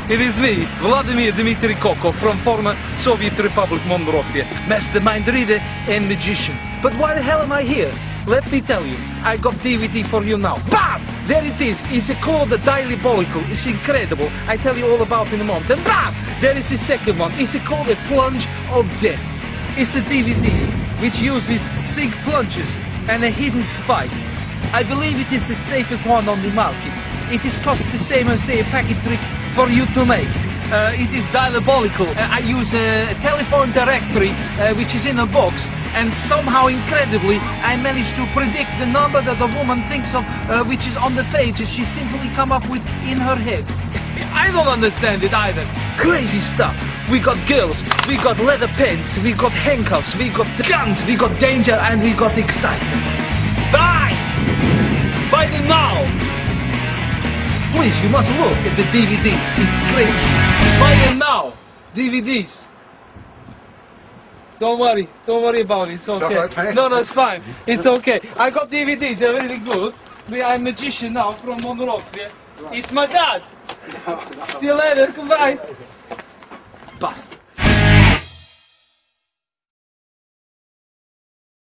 It is me, Vladimir Dmitry Kokov, from former Soviet Republic Monrovia, mastermind reader and magician. But why the hell am I here? Let me tell you, I got DVD for you now. BAM! There it is. It's called The Diabolical. It's incredible. I tell you all about it in a moment. And BAM! There is the second one. It's called The Plunge of Death. It's a DVD which uses 6 plunges and a hidden spike. I believe it is the safest one on the market. It is cost the same as, say, a packet trick for you to make. It is diabolical. I use a telephone directory which is in a box, and somehow, incredibly, I managed to predict the number that the woman thinks of, which is on the page, and she simply come up with in her head. I don't understand it either. Crazy stuff. We got girls, we got leather pants, we got handcuffs, we got guns, we got danger, and we got excitement. Buy! Buy them now! Please, you must look at the DVDs. It's crazy. Buy them now. DVDs. Don't worry about it. It's okay. Okay. No, it's fine. It's okay. I got DVDs. They're really good. I'm a magician now from Monrovia. It's my dad. See you later. Goodbye. Bastard.